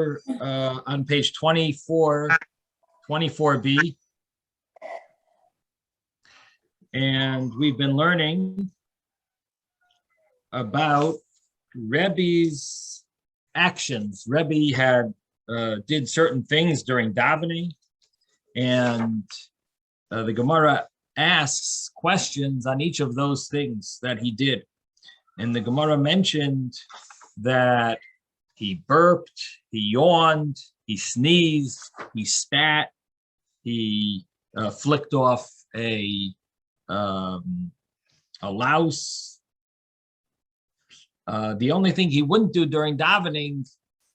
on page 24b, and we've been learning about Rebbe's actions. Rebbe had did certain things during davening, and the Gemara asks questions on each of those things that he did. And the Gemara mentioned that he burped, he yawned, he sneezed, he spat, he flicked off a louse. The only thing he wouldn't do during davening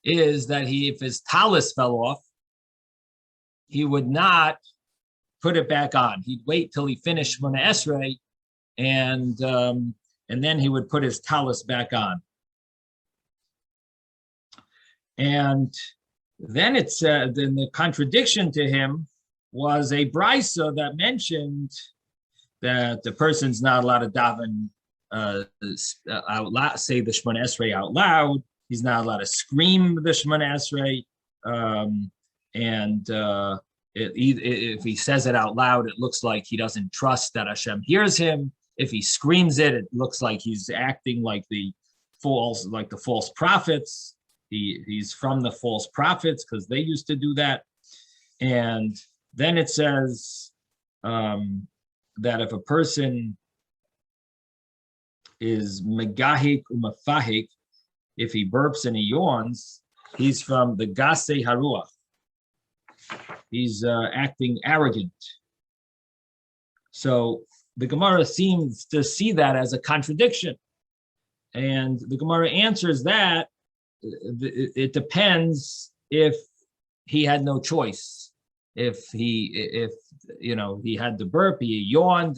is that if his talus fell off, he would not put it back on. He'd wait till he finished Shemona Esrei, and then he would put his talus back on. And then it said, then the contradiction to him was a brisa that mentioned that the person's not allowed to daven out loud, say the Shemona Esrei out loud. He's not allowed to scream the Shemona Esrei, if he says it out loud, it looks like he doesn't trust that Hashem hears him. If he screams it, it looks like he's acting like the false prophets. He's from the false prophets because they used to do that. And then it says that if a person is megahik umafahik, if he burps and he yawns, he's from the gasei haruach. He's acting arrogant. So the Gemara seems to see that as a contradiction. And the Gemara answers that it depends if he had no choice. If he had to burp, he yawned,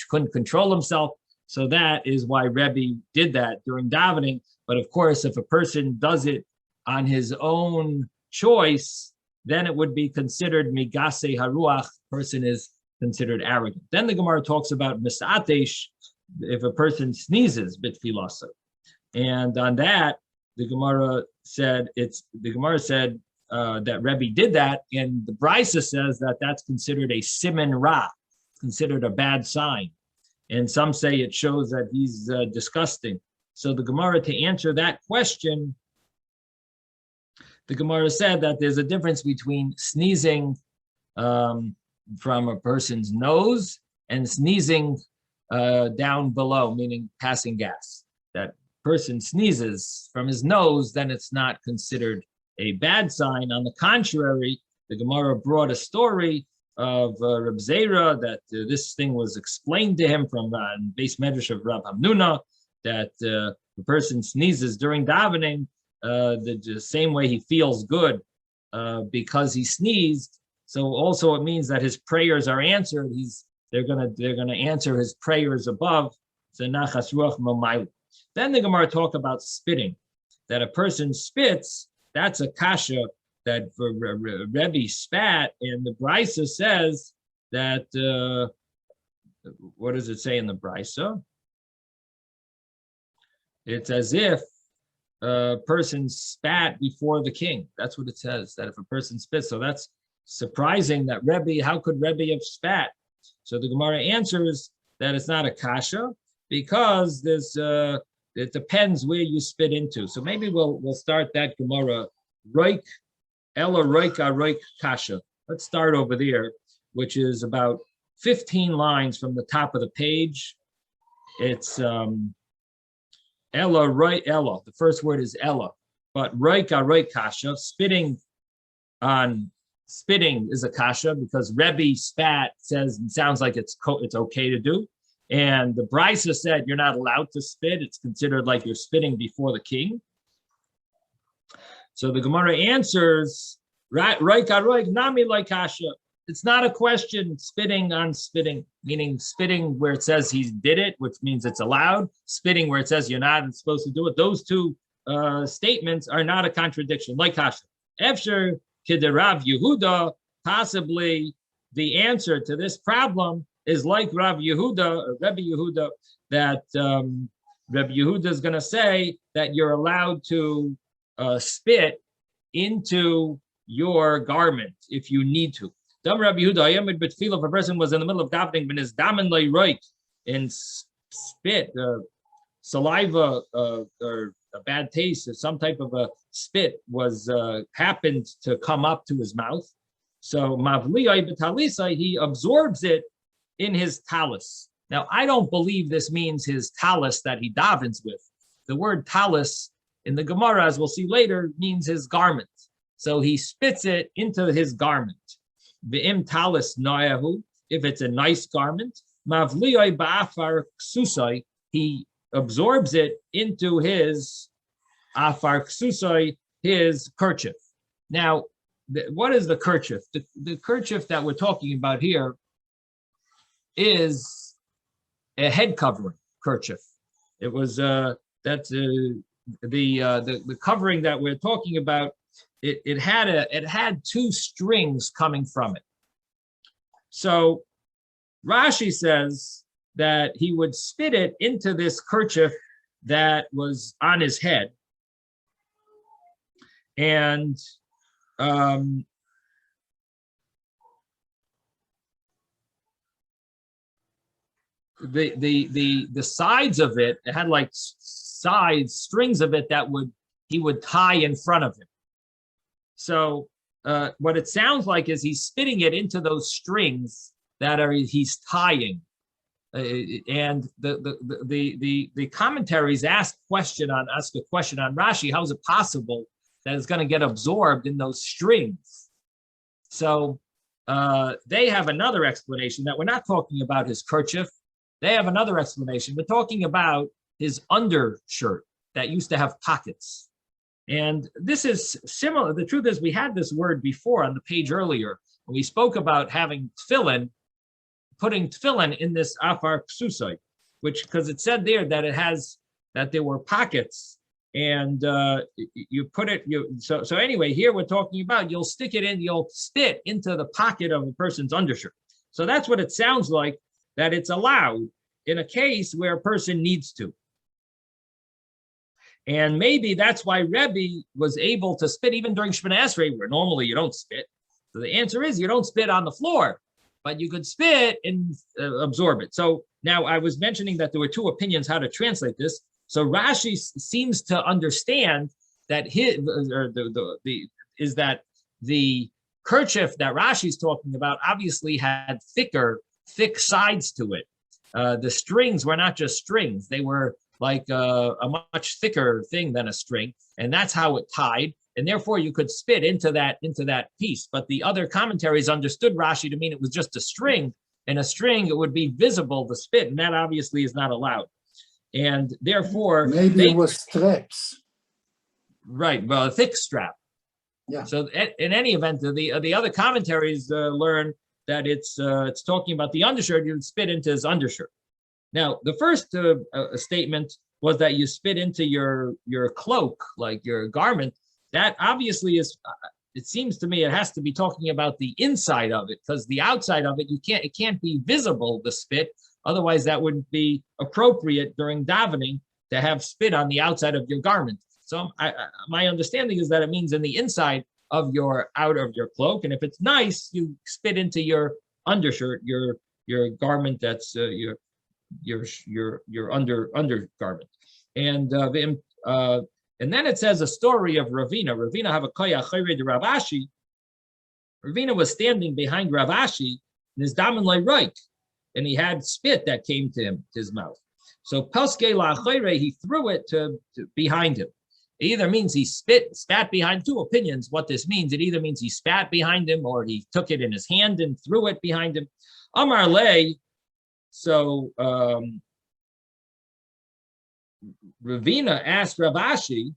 couldn't control himself. So that is why Rebbe did that during davening. But of course, if a person does it on his own choice, then it would be considered migasei haruach. Person is considered arrogant. Then the Gemara talks about misatesh, if a person sneezes bitfilasa, and on that the Gemara said that Rebbe did that, and the Brisa says that that's considered a siman ra, considered a bad sign, and some say it shows that he's disgusting. So the Gemara, to answer that question, the Gemara said that there's a difference between sneezing from a person's nose and sneezing down below, meaning passing gas. That person sneezes from his nose, then it's not considered a bad sign. On the contrary, the Gemara brought a story of Reb Zera that this thing was explained to him from Beis Medrash of Rab Hamnuna, that the person sneezes during davening the same way he feels good because he sneezed. So also it means that his prayers are answered. They're gonna answer his prayers above. So nachas ruach mamayla. Then the Gemara talk about spitting. That a person spits, that's a kasha that Rebbe spat, and the Brisa says that. What does it say in the Brisa? It's as if a person spat before the king. That's what it says, that if a person spits. So that's surprising that Rebbe, how could Rebbe have spat? So the Gemara answers that it's not a kasha because it depends where you spit into. So maybe we'll start that Gemara. Roik, ela roika roik kasha. Let's start over there, which is about 15 lines from the top of the page. It's ela roik ela. The first word is ela, but roika roik kasha. Spitting is a kasha because Rebbe spat sounds like it's okay to do. And the Brisa said you're not allowed to spit. It's considered like you're spitting before the king. So the Gemara answers, roika roik nami like kasha. It's not a question spitting on spitting, meaning spitting where it says he did it, which means it's allowed. Spitting where it says you're not supposed to do it. Those two statements are not a contradiction, like kasha. Efsher Rav Yehuda, possibly the answer to this problem is like Rav Yehuda, or Rebbe Yehuda, that Rebbe Yehuda is going to say that you're allowed to spit into your garment if you need to. Dam Rabbi Yehuda, if a person was in the middle of davening, and spit, saliva, or a bad taste, or some type of a spit was happened to come up to his mouth. So mavliyai b'talisa, he absorbs it in his talus. Now, I don't believe this means his talus that he davens with. The word talus in the Gemara, as we'll see later, means his garment. So he spits it into his garment. V'im talus nayahu, if it's a nice garment, mavliyai ba'afar ksusai, he absorbs it into his afar ksusai, his kerchief. Now, what is the kerchief? The kerchief that we're talking about here is a head covering kerchief. It was the covering that we're talking about. It had two strings coming from it. So Rashi says that he would spit it into this kerchief that was on his head, and the sides of it had like strings of it that he would tie in front of him. So what it sounds like is he's spitting it into those strings that he's tying, and the commentaries ask a question on Rashi: how is it possible that it's going to get absorbed in those strings? So they have another explanation that we're not talking about his kerchief. They have another explanation. We're talking about his undershirt that used to have pockets. And this is similar. The truth is, we had this word before on the page earlier when we spoke about having tefillin, putting tefillin in this afar ksusai, which, because it said there that there were pockets, and you put it. So anyway, here we're talking about you'll spit into the pocket of a person's undershirt. So that's what it sounds like, that it's allowed in a case where a person needs to. And maybe that's why Rebbe was able to spit even during Shemona Esrei, where normally you don't spit. So the answer is you don't spit on the floor, but you could spit and absorb it. So now I was mentioning that there were two opinions how to translate this. So Rashi seems to understand that the kerchief that Rashi's talking about obviously had thick sides to it. The strings were not just strings; they were like a much thicker thing than a string, and that's how it tied. And therefore, you could spit into that piece. But the other commentaries understood Rashi to mean it was just a string. In a string, it would be visible the spit, and that obviously is not allowed. And therefore, maybe it was straps. Right, well, a thick strap. Yeah. So in any event, the other commentaries learn that it's talking about the undershirt. You spit into his undershirt. Now, the first statement was that you spit into your cloak, like your garment. That obviously is. It seems to me it has to be talking about the inside of it, because the outside of it it can't be visible, the spit. Otherwise, that wouldn't be appropriate during davening to have spit on the outside of your garment. So my understanding is that it means in the inside of your cloak, and if it's nice, you spit into your undershirt, your garment that's your undergarment, and then it says a story of Ravina. Ravina have a koya chayre de Rav Ashi. Ravina was standing behind Rav Ashi in his damen le'roik, and he had spit that came to his mouth. So paske la chayre, he threw it to behind him. It either means he spat behind. Two opinions what this means. It either means he spat behind him, or he took it in his hand and threw it behind him. Amar lei. So Ravina asked Rav Ashi,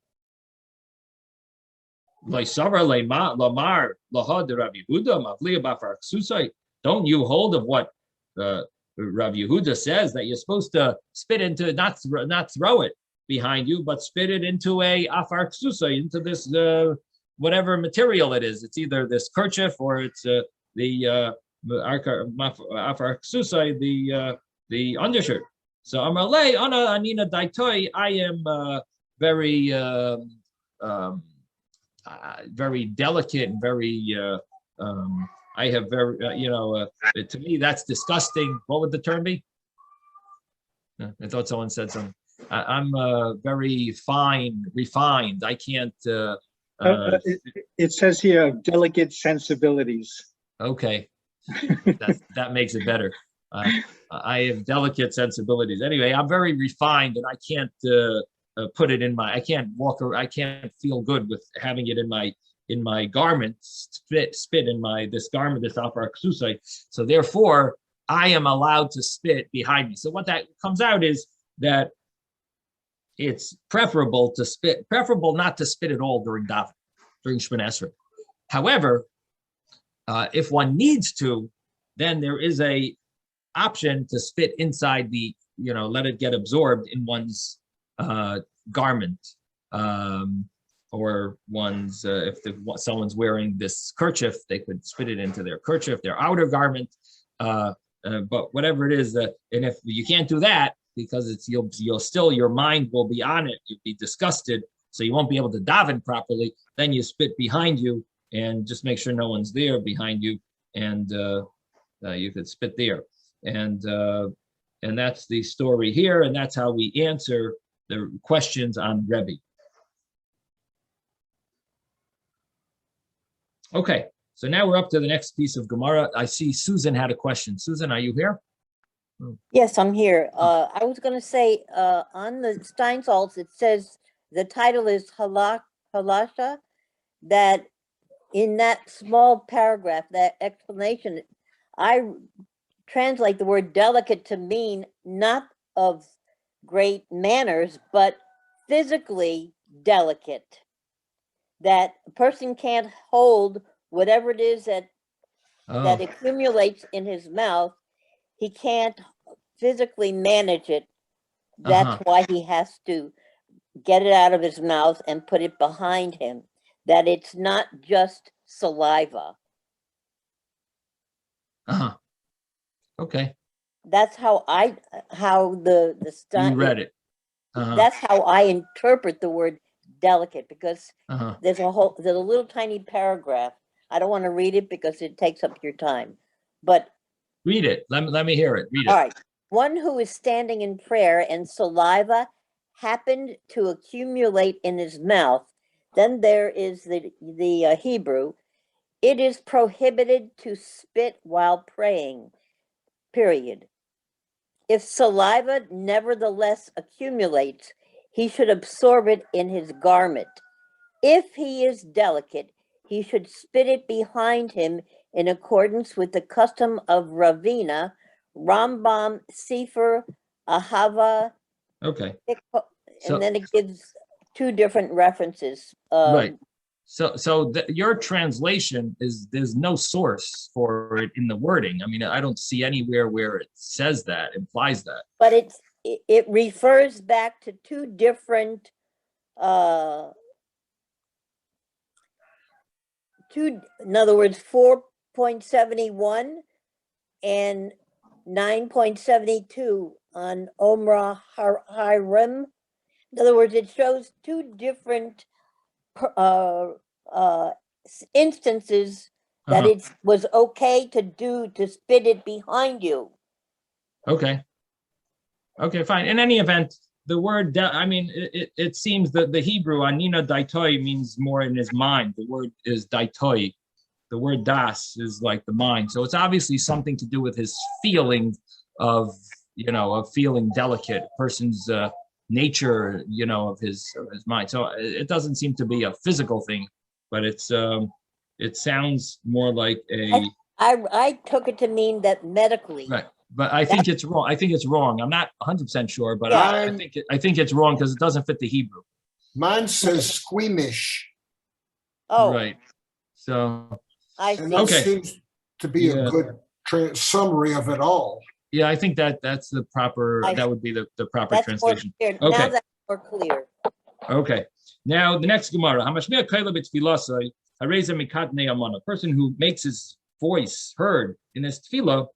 don't you hold of what Rav Yehuda says, that you're supposed to spit into, not throw it behind you, but spit it into a afar ksusai, into this whatever material it is. It's either this kerchief or it's the afar ksusai, the undershirt. So Amalei Ana Anina Daitoi, I am very very delicate and very. I have very, to me that's disgusting. What would the term be? I thought someone said something. I'm very fine, refined. I can't. It says here delicate sensibilities. Okay, that makes it better. I have delicate sensibilities. Anyway, I'm very refined, and I can't put it in my. I can't walk. I can't feel good with having it in my garment. Spit in this garment, this alpha ksusai. So therefore, I am allowed to spit behind me. So what that comes out is that it's preferable not to spit at all during daven, during Shemona Esrei. However, if one needs to, then there is a option to spit inside let it get absorbed in one's garment, or one's, if someone's wearing this kerchief, they could spit it into their kerchief, their outer garment. But whatever it is, and if you can't do that, because you'll still, your mind will be on it, you'll be disgusted, so you won't be able to daven properly, then you spit behind you and just make sure no one's there behind you, and you could spit there. And that's the story here, and that's how we answer the questions on Rebbe. Okay, so now we're up to the next piece of Gemara. I see Susan had a question. Susan, are you here? Yes, I'm here. I was going to say, on the Steinsaltz, it says the title is Halasha, that in that small paragraph, that explanation, I translate the word delicate to mean not of great manners, but physically delicate. That a person can't hold whatever it is that accumulates in his mouth. He can't physically manage it. That's why he has to get it out of his mouth and put it behind him. That it's not just saliva. Okay. That's how the You read it. That's how I interpret the word delicate, because there's a little tiny paragraph. I don't want to read it because it takes up your time, but read it. Let me hear it. Read it. All right. One who is standing in prayer and saliva happened to accumulate in his mouth. Then there is the Hebrew. It is prohibited to spit while praying, period. If saliva nevertheless accumulates, he should absorb it in his garment. If he is delicate, he should spit it behind him in accordance with the custom of Ravina, Rambam, Sefer, Ahava. Okay. And then it gives two different references. Right. So your translation is, there's no source for it in the wording. I mean, I don't see anywhere where it says that, implies that. But it refers back to two different in other words, 4.71 and 9.72 on Omra Hiram. In other words, it shows two different instances that it was okay to spit it behind you. Okay, fine. In any event, the word, it seems that the Hebrew, anina daitoi, means more in his mind. The word is daitoi. The word das is like the mind. So it's obviously something to do with his feeling of feeling delicate, person's nature, of his mind. So it doesn't seem to be a physical thing, but it sounds more like I took it to mean that medically. Right. But I think it's wrong. I'm not 100% sure, but I think it's wrong because it doesn't fit the Hebrew. Mine says squeamish. Oh, right. So and that seems to be a good summary of it all. Yeah, I think that's the proper. That would be the proper translation. Okay. Now that's more clear. Okay. Now the next Gemara. A person who makes his voice heard in his tefillah.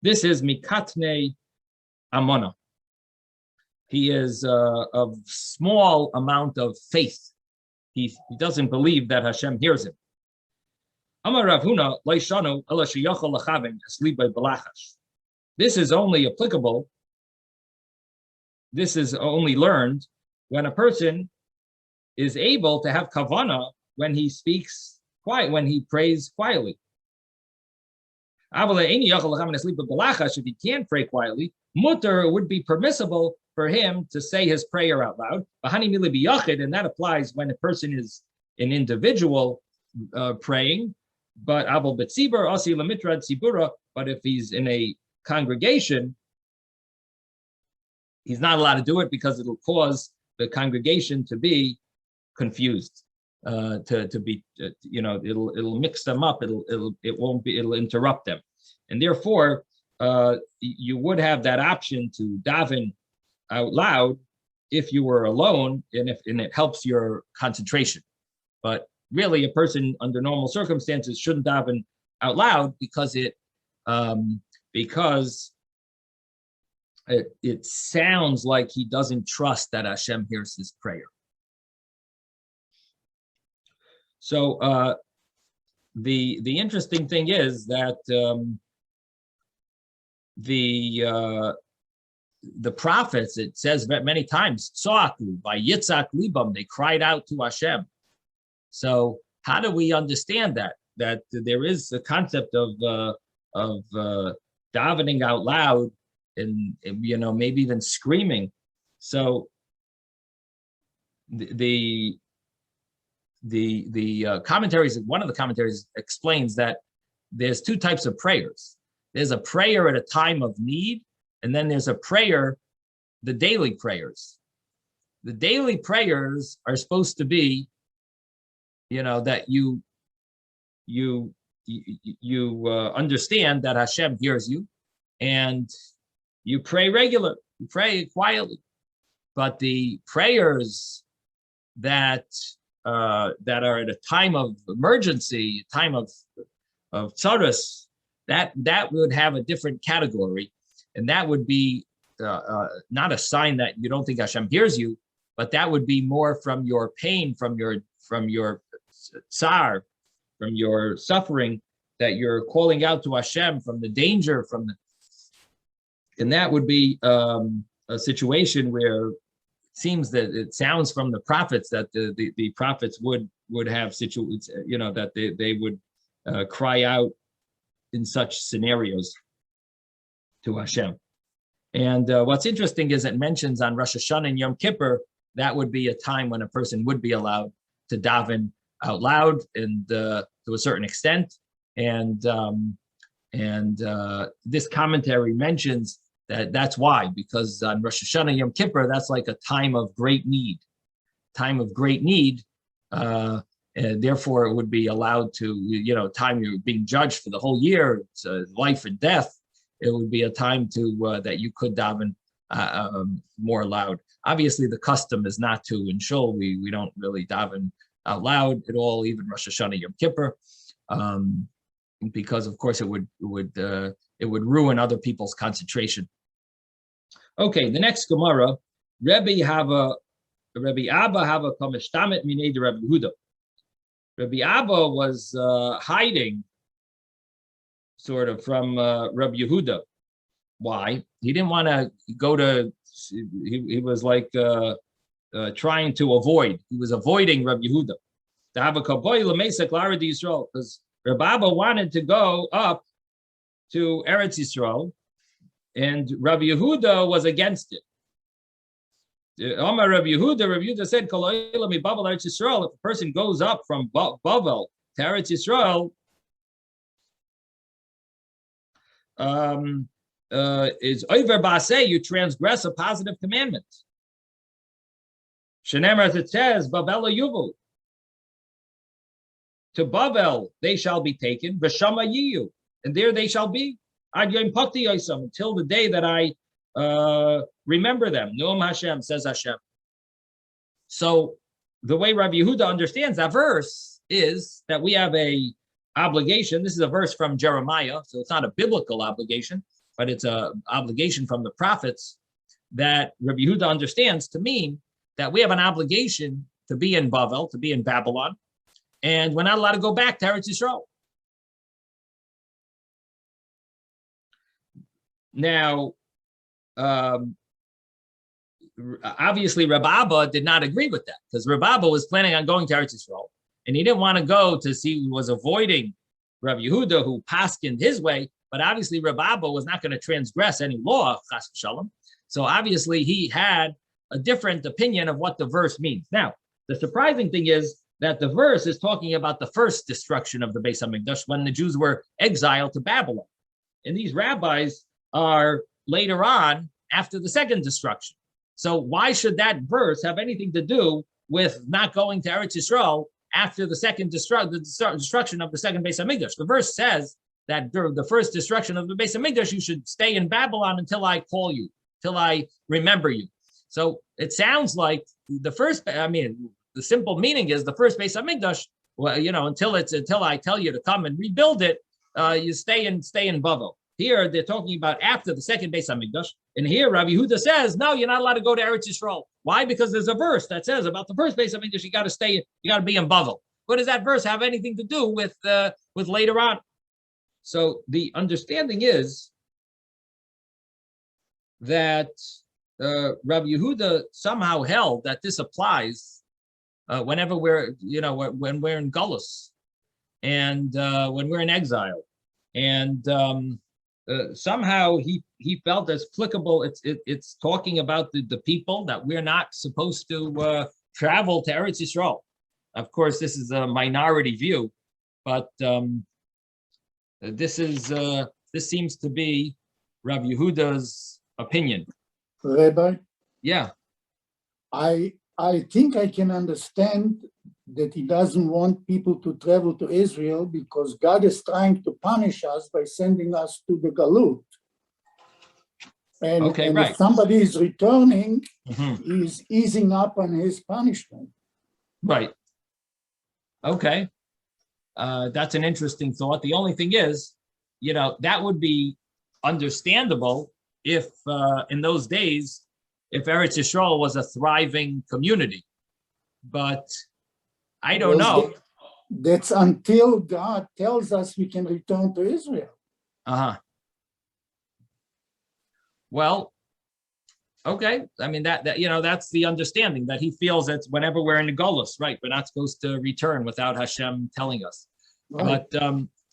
This is mikatne amona. He is of small amount of faith. he doesn't believe that Hashem hears him. Amar Rav Huna, Leishanu, Ela Sheyachol Lachaven, Asleep by Balachash. This is only applicable, this is only learned when a person is able to have kavana when he speaks quiet, when he prays quietly. If he can't pray quietly, mutter would be permissible for him to say his prayer out loud. And that applies when a person is an individual praying. But but if he's in a congregation, he's not allowed to do it because it'll cause the congregation to be confused, to be, it'll mix them up. It'll interrupt them, and therefore you would have that option to daven out loud if you were alone, and it helps your concentration. But really, a person under normal circumstances shouldn't daven out loud because it sounds like he doesn't trust that Hashem hears his prayer. So the interesting thing is that the prophets, it says many times, Tzoaku, by Yitzhak Libam, they cried out to Hashem. So how do we understand that? That there is a concept of davening out loud and maybe even screaming. So the commentaries, one of the commentaries explains that there's two types of prayers. There's a prayer at a time of need, and then there's a prayer, the daily prayers. The daily prayers are supposed to be, that you understand that Hashem hears you, and you pray regular, you pray quietly. But the prayers that are at a time of emergency, time of tzaras, that would have a different category, and that would be not a sign that you don't think Hashem hears you, but that would be more from your pain, from your tsar, from your suffering, that you're calling out to Hashem, from the danger, and that would be a situation where it sounds from the prophets that the prophets would have situations, that they would cry out in such scenarios to Hashem. And what's interesting is it mentions on Rosh Hashanah and Yom Kippur, that would be a time when a person would be allowed to daven out loud and to a certain extent. And this commentary mentions that's why, because on Rosh Hashanah Yom Kippur, that's like a time of great need, and therefore it would be allowed to, time you're being judged for the whole year, it's life and death. It would be a time to that you could daven more loud. Obviously, the custom is not to. In Shul, we don't really daven out loud at all, even Rosh Hashanah Yom Kippur, because of course it would ruin other people's concentration. Okay, the next Gemara, Rabbi Abba have a kameshtamet minei de Rabbi Yehuda. Rabbi Abba was hiding sort of from Rabbi Yehuda. Why? He didn't want to go to. He was like trying to avoid. He was avoiding Rabbi Yehuda. Because Rabbi Abba wanted to go up to Eretz Yisrael, and Rabbi Yehuda was against it. Omar Rabbi Yehuda said, if a person goes up from Bavel to Eretz Yisrael, is over baseh, you transgress a positive commandment. Shenemar, as it says, Bavel yuvu. To Bavel they shall be taken, v'shama yiyu, and there they shall be, ad yom pakti yosam, until the day that I remember them. Noam Hashem, says Hashem. So the way Rabbi Yehuda understands that verse is that we have a obligation. This is a verse from Jeremiah, so it's not a biblical obligation, but it's an obligation from the prophets that Rabbi Yehuda understands to mean that we have an obligation to be in Bavel, to be in Babylon, and we're not allowed to go back to Eretz Yisrael. Now, obviously, Reb Abba did not agree with that because Reb Abba was planning on going to Eretz Yisrael, and he didn't want to go to see, he was avoiding Reb Yehuda, who paskined his way, but obviously Reb Abba was not going to transgress any law, chas v'shalom. So obviously he had a different opinion of what the verse means. Now, the surprising thing is that the verse is talking about the first destruction of the Beis HaMikdash when the Jews were exiled to Babylon. And these rabbis are later on after the second destruction. So why should that verse have anything to do with not going to Eretz Yisrael after the second destruction of the second Beis HaMikdash? The verse says that during the first destruction of the Beis HaMikdash, you should stay in Babylon until I call you, till I remember you. So it sounds like the first, the simple meaning is the first Beis HaMikdash, well, until I tell you to come and rebuild it, you stay in Bavel. Here they're talking about after the second Beis HaMikdash, and here Rabbi Yehuda says, no, you're not allowed to go to Eretz Yisrael. Why? Because there's a verse that says about the first Beis HaMikdash, you got to be in Bavel. What does that verse have anything to do with later on? So the understanding is that Rabbi Yehuda somehow held that this applies whenever when we're in Gullus and when we're in exile, and somehow he felt as applicable. It's talking about the people that we're not supposed to travel to Eretz Yisrael. Of course, this is a minority view, but this seems to be Rabbi Yehuda's opinion. Rabbi? Yeah. I think I can understand that he doesn't want people to travel to Israel because God is trying to punish us by sending us to the Galut. And, okay, and right. if somebody is returning, he's easing up on his punishment. Right. Okay. That's an interesting thought. The only thing is, that would be understandable if in those days, if Eretz Yisrael was a thriving community. But I don't know. That's until God tells us we can return to Israel. Uh-huh. Well, okay. I mean, that that's the understanding that he feels that whenever we're in the Golus, right, we're not supposed to return without Hashem telling us. Right. But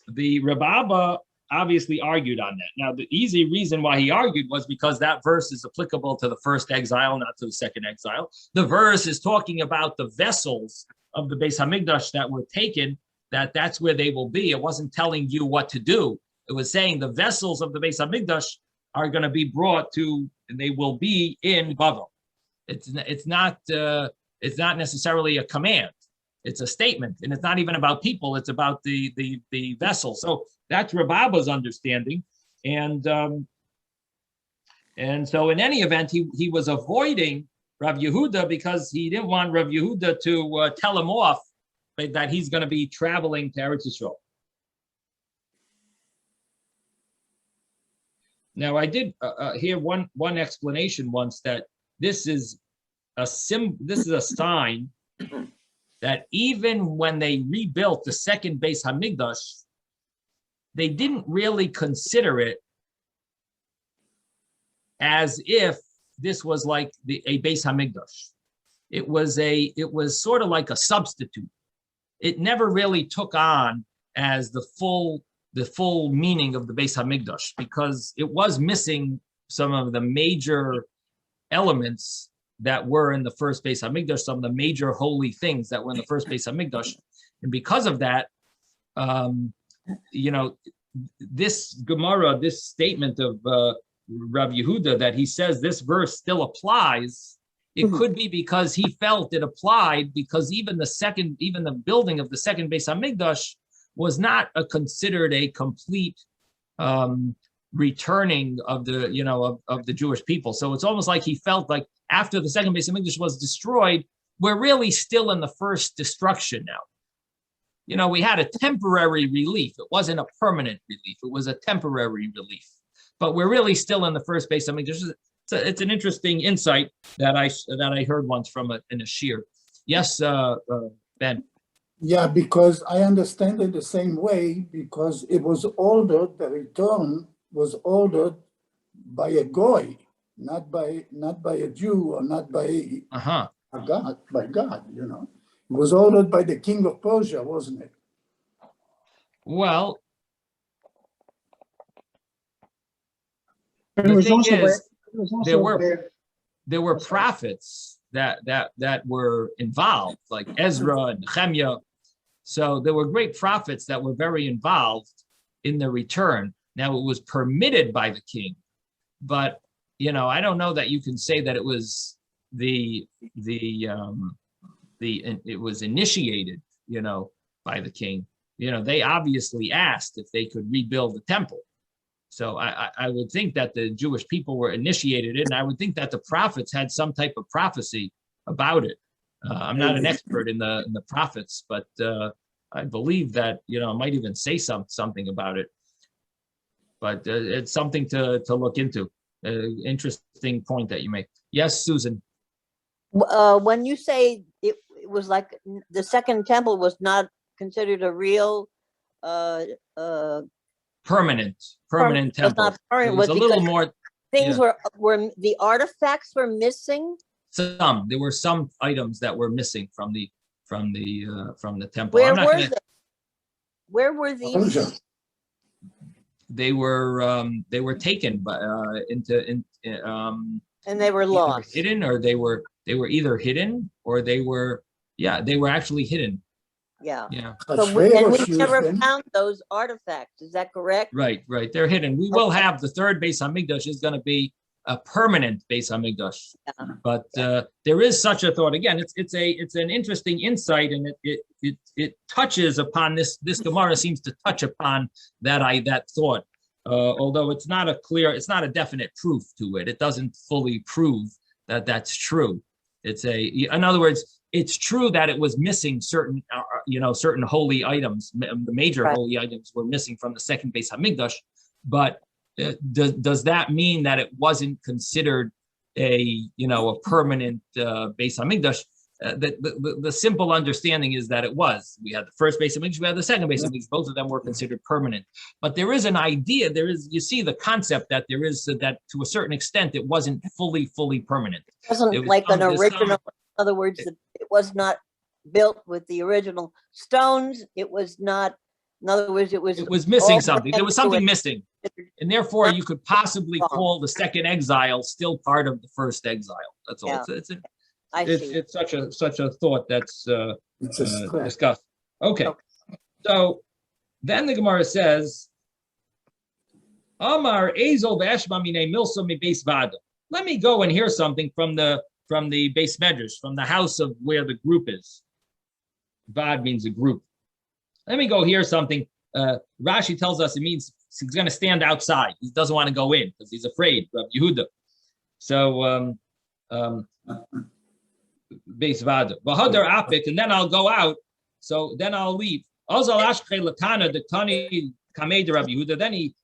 the Reb Abba obviously argued on that. Now, the easy reason why he argued was because that verse is applicable to the first exile, not to the second exile. The verse is talking about the vessels of the Beis HaMikdash that were taken, that's where they will be. It wasn't telling you what to do. It was saying the vessels of the Beis HaMikdash are going to be brought to, and they will be in Bavel. It's not necessarily a command. It's a statement, and it's not even about people. It's about the vessel. So that's Reb Abba's understanding, and so in any event, he was avoiding Rav Yehuda because he didn't want Rav Yehuda to tell him off that he's going to be traveling to Eretz Yisrael. Now, I did hear one explanation once that this is a sign that even when they rebuilt the second Beis HaMikdash, they didn't really consider it as if this was like a Beis HaMikdash. It was sort of like a substitute. It never really took on as the full meaning of the Beis HaMikdash because it was missing some of the major elements that were in the first Beis HaMikdash, some of the major holy things that were in the first Beis HaMikdash. And because of that, this Gemara, this statement of Rav Yehuda that he says this verse still applies, it could be because he felt it applied because even the building of the second Beis HaMikdash was not considered a complete returning of the of the Jewish people. So it's almost like he felt like after the second Beis HaMikdash was destroyed, we're really still in the first destruction now. We had a temporary relief. It wasn't a permanent relief. It was a temporary relief. But we're really still in the first Beis HaMikdash. It's an interesting insight that I heard once in a shir. Yes, Ben. Yeah, because I understand it the same way, because it was ordered, the return was ordered by a goy, not by a Jew or not by Uh-huh. God, you know. It was ordered by the king of Persia, wasn't it? Well, But the it was thing also by, is, it was also there were by- there were prophets that were involved, like Ezra and Nehemiah. So there were great prophets that were very involved in the return. Now it was permitted by the king, but I don't know that you can say that it was it was initiated, by the king. They obviously asked if they could rebuild the temple. So I would think that the Jewish people were initiated in, and I would think that the prophets had some type of prophecy about it. I'm not an expert in the prophets, but I believe that I might even say something about it. But it's something to look into. Interesting point that you make. Yes, Susan. When you say it was like the second temple was not considered a real Permanent was temple. not permanent, It was a little because more. things Yeah. were the artifacts were missing. There were some items that were missing from the temple. Where I'm not were gonna, they? Where were these? Persia. they were taken by And they were either lost. hidden, or they were either hidden, or they were actually hidden. Yeah. Yeah. So and we Achashverosh used never them. found those artifacts. Is that correct? Right. They're hidden. We will Okay. have the third Beis Hamikdash is going to be a permanent Beis Hamikdash. Yeah. But there is such a thought. Again, it's an interesting insight, and it touches upon this. This Gemara seems to touch upon that thought. Although it's not a definite proof to it. It doesn't fully prove that that's true. In other words, it's true that it was missing certain holy items. The major Right. holy items were missing from the second Beis Hamikdash, but does that mean that it wasn't considered a permanent Beis Hamikdash? The simple understanding is that it was. We had the first Beis Hamikdash, we had the second Beis Hamikdash. Both of them were considered permanent. But there is an idea. You see the concept that there is that to a certain extent it wasn't fully permanent. It wasn't It was like an there's original. In other words, it was not built with the original stones. It was not. In other words, it was missing all something. There was something missing, and therefore you could possibly Wrong. call the second exile still part of the first exile. That's all. Yeah. I see. It's such a thought that's It's a stress. discussed. Okay. Okay. So then the Gemara says, Amar Ezel ve'eshma minei milsa mi beis vada. Let me go and hear something from the Beis Medrash, from the house of where the group is. Vad means a group. Let me go hear something. Rashi tells us it means he's going to stand outside. He doesn't want to go in because he's afraid of Yehuda. So Beis Vada. V'hadar apik, and then I'll go out. So then I'll leave. Then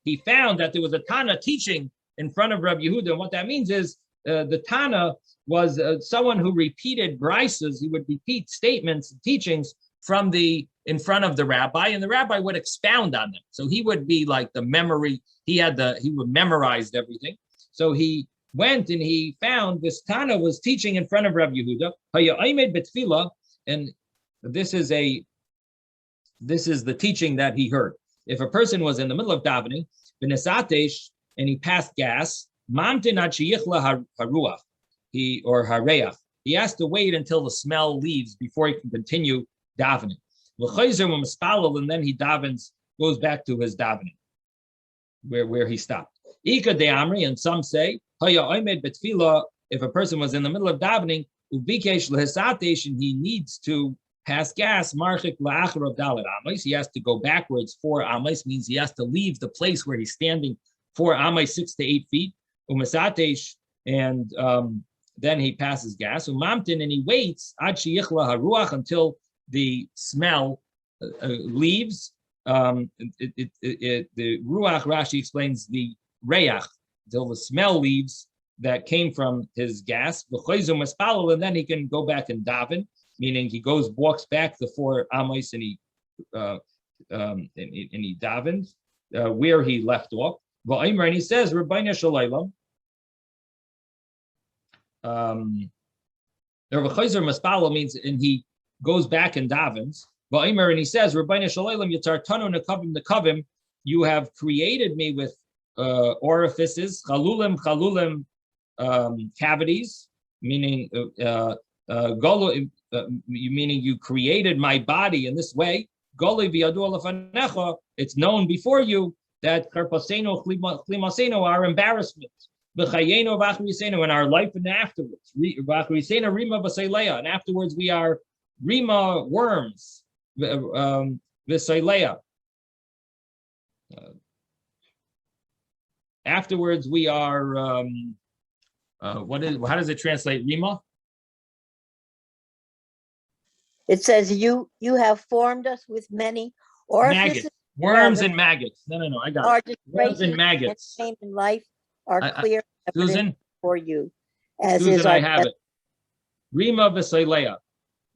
he found that there was a Tana teaching in front of Rabbi Yehuda. And what that means is the Tana was someone who repeated brises. He would repeat statements, teachings in front of the rabbi, and the rabbi would expound on them. So he would be like the memory. He would memorize everything. So he went and he found this Tana was teaching in front of Rabbi Yehuda. And this is the teaching that he heard. If a person was in the middle of davening, and he passed gas, he has to wait until the smell leaves before he can continue davening. And then he goes back to his davening, where he stopped. And some say, if a person was in the middle of davening, he needs to pass gas, he has to go backwards 4 amos, means he has to leave the place where he's standing 4 amos, 6 to 8 feet. And then he passes gas. And he waits until the smell leaves. The ruach, Rashi explains the reach, until the smell leaves that came from his gas. And then he can go back and daven. meaning he walks back the 4 amos and he davens where he left off. And he says, Rabbeinu Shalom. The Chayzer Maspalo means, and he goes back and davens. And he says, Rabbeinu Shalom, Yitzartanu Nekavim, you have created me with orifices, chalulim, cavities, meaning meaning you created my body in this way. It's known before you that karpaseno, klimaseno are embarrassment. In our life and afterwards. And afterwards we are rima worms. Afterwards we are how does it translate rima? It says you have formed us with many orifices. Maggots, worms and maggots. No, I got it. Worms and maggots. And in life are clear Susan, for you. As Susan, is I have it. Rima v'seileya.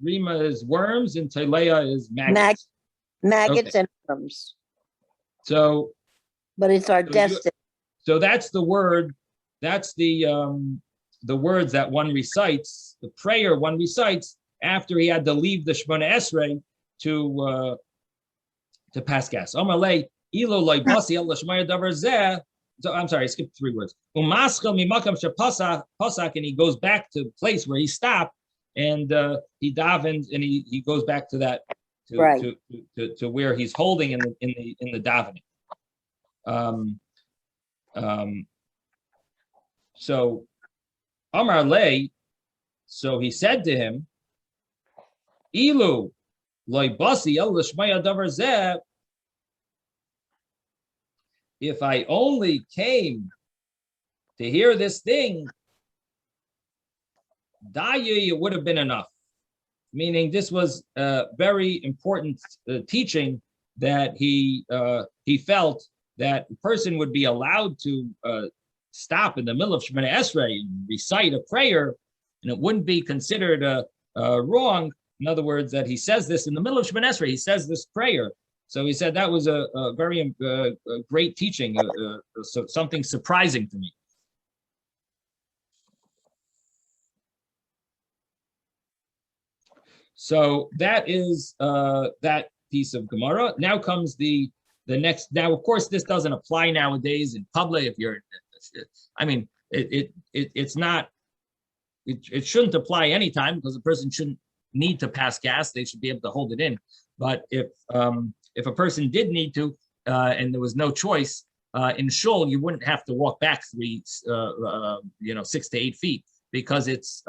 Rima is worms and Teileya is maggots. Maggots and worms. So, but it's our destiny. So that's the word. That's the words that one recites. The prayer one recites after he had to leave the Shemona Esrei to pass gas. Amalei ilo loy basi el l'shmaya davar zeh. So I'm sorry, I skipped 3 words. Umaschel mimakam shepasak, and he goes back to the place where he stopped, and he davens, and he goes back to that to where he's holding in the davening. So Amar Lei, so he said to him, Ilu loy basi el l'shmaya davar zeh. If I only came to hear this thing, it would have been enough. Meaning this was a very important teaching that he felt that a person would be allowed to stop in the middle of Shemona Esrei and recite a prayer, and it wouldn't be considered wrong. In other words, that he says this in the middle of Shemona Esrei, he says this prayer. So he said that was a very great teaching, so something surprising to me. So that is that piece of Gemara. Now comes the next. Now, of course, this doesn't apply nowadays in public. If you're, I mean, it's not. It shouldn't apply anytime because a person shouldn't need to pass gas. They should be able to hold it in. But if a person did need to, and there was no choice, in shul, you wouldn't have to walk back 6 to 8 feet because it's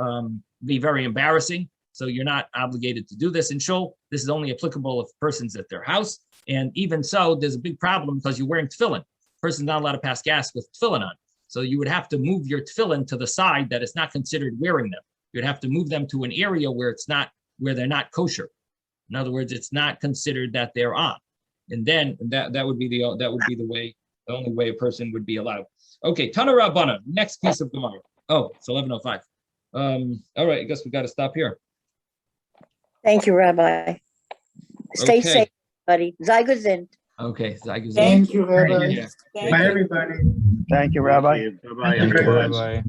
be very embarrassing. So you're not obligated to do this in shul. This is only applicable if a person's at their house. And even so, there's a big problem because you're wearing tefillin. Person's not allowed to pass gas with tefillin on. So you would have to move your tefillin to the side that it's not considered wearing them. You'd have to move them to an area where they're not kosher. In other words, it's not considered that they're on, and then that would be the only way a person would be allowed. Okay, Tana Rabbana, next piece of Gemara. Oh, it's 11:05. All right, I guess we got to stop here. Thank you, Rabbi. Stay safe, buddy. Sei gesund. Okay, sei gesund. Thank you, Rabbi. Bye, everybody. Thank you, Rabbi. Bye-bye.